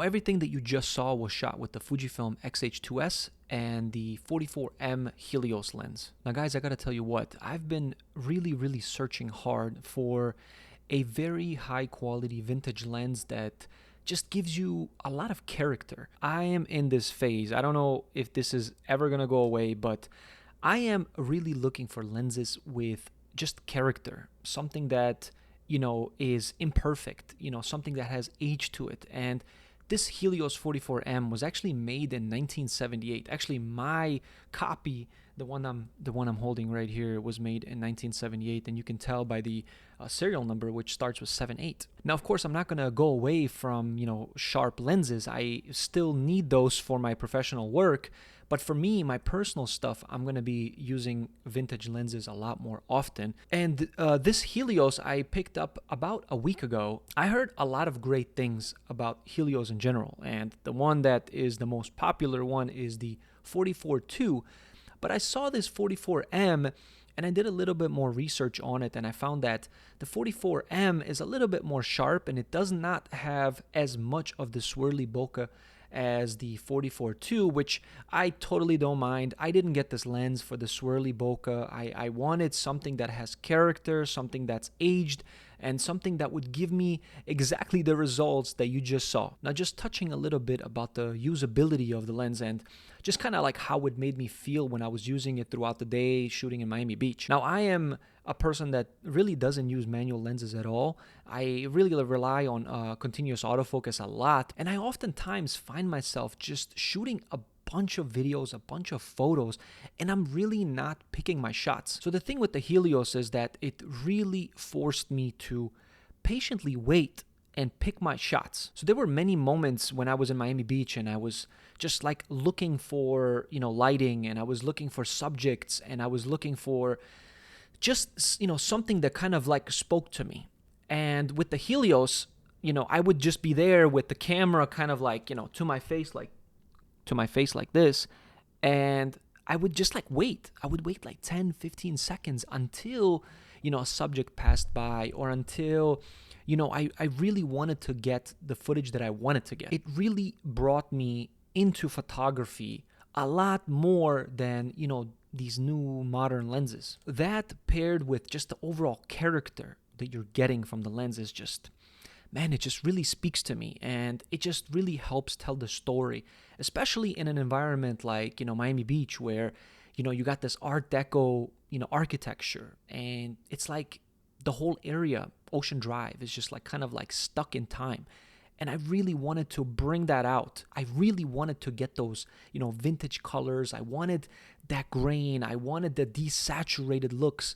everything that you just saw was shot with the Fujifilm X-H2S and the 44mm Helios lens. Now guys, I gotta tell you what, I've been really searching hard for a very high quality vintage lens that just gives you a lot of character. I am in this phase. I don't know if this is ever gonna go away, but I am really looking for lenses with just character, something that, is imperfect, something that has age to it. And this Helios 44M was actually made in 1978. Actually, my copy, the one I'm holding right here, was made in 1978, and you can tell by the serial number, which starts with 78. Now, of course, I'm not gonna go away from sharp lenses. I still need those for my professional work. But for me, my personal stuff, I'm going to be using vintage lenses a lot more often. And this Helios I picked up about a week ago. I heard a lot of great things about Helios in general. And the one that is the most popular one is the 44-2. But I saw this 44M and I did a little bit more research on it, and I found that the 44M is a little bit more sharp and it does not have as much of the swirly bokeh as the 44-2, which I totally don't mind. I didn't get this lens for the swirly bokeh. I wanted something that has character, something that's aged, and something that would give me exactly the results that you just saw. Now, just touching a little bit about the usability of the lens and just kind of like how it made me feel when I was using it throughout the day shooting in Miami Beach. Now, I am a person that really doesn't use manual lenses at all. I really rely on continuous autofocus a lot, and I oftentimes find myself just shooting a bunch of videos, a bunch of photos, and I'm really not picking my shots. So the thing with the Helios is that it really forced me to patiently wait and pick my shots. So there were many moments when I was in Miami Beach and I was just like looking for, lighting, and I was looking for subjects, and I was looking for just, something that kind of like spoke to me. And with the Helios, I would just be there with the camera kind of like, to my face like this, and I would just like wait. I would wait like 10, 15 seconds until, a subject passed by, or until, I really wanted to get the footage that I wanted to get. It really brought me into photography a lot more than, these new modern lenses. That paired with just the overall character that you're getting from the lens is just, man, it just really speaks to me, and it just really helps tell the story, especially in an environment like, Miami Beach, where, you got this Art Deco, architecture, and it's like the whole area, Ocean Drive, is just like kind of like stuck in time. And I really wanted to bring that out. I really wanted to get those, vintage colors. I wanted that grain. I wanted the desaturated looks.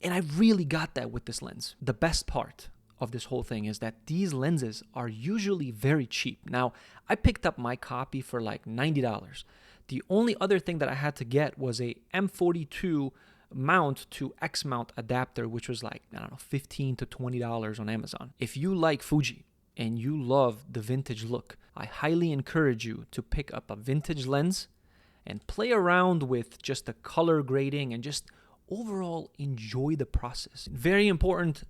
And I really got that with this lens. The best part of this whole thing is that these lenses are usually very cheap. Now, I picked up my copy for like $90. The only other thing that I had to get was a M42 mount to X mount adapter, which was like, $15 to $20 on Amazon. If you like Fuji and you love the vintage look, I highly encourage you to pick up a vintage lens and play around with just the color grading and just overall enjoy the process. Very important,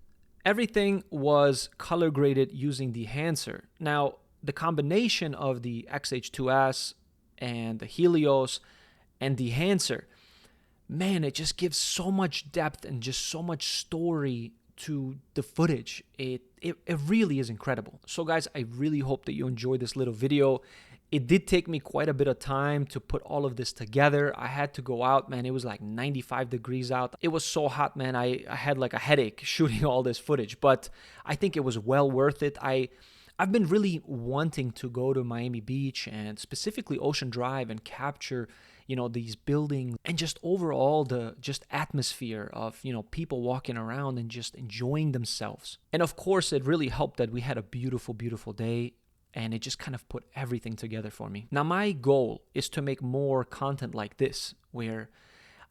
everything was color graded using the Enhancer. Now, the combination of the X-H2S and the Helios and the Enhancer, man, it just gives so much depth and just so much story to the footage. It really is incredible. So guys, I really hope that you enjoyed this little video. It did take me quite a bit of time to put all of this together. I had to go out, man. It was like 95 degrees out. It was so hot, man. I had like a headache shooting all this footage, but I think it was well worth it. I've been really wanting to go to Miami Beach and specifically Ocean Drive and capture, these buildings and just overall the just atmosphere of, people walking around and just enjoying themselves. And of course, it really helped that we had a beautiful, beautiful day, and it just kind of put everything together for me. Now, my goal is to make more content like this, where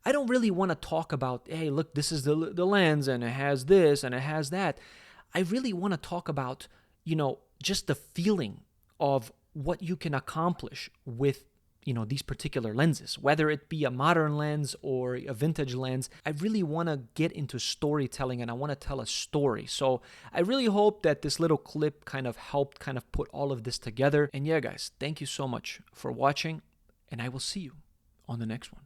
I don't really want to talk about, hey, look, this is the lens and it has this and it has that. I really want to talk about, just the feeling of what you can accomplish with, these particular lenses, whether it be a modern lens or a vintage lens. I really want to get into storytelling and I want to tell a story. So I really hope that this little clip kind of helped kind of put all of this together. And yeah, guys, thank you so much for watching, and I will see you on the next one.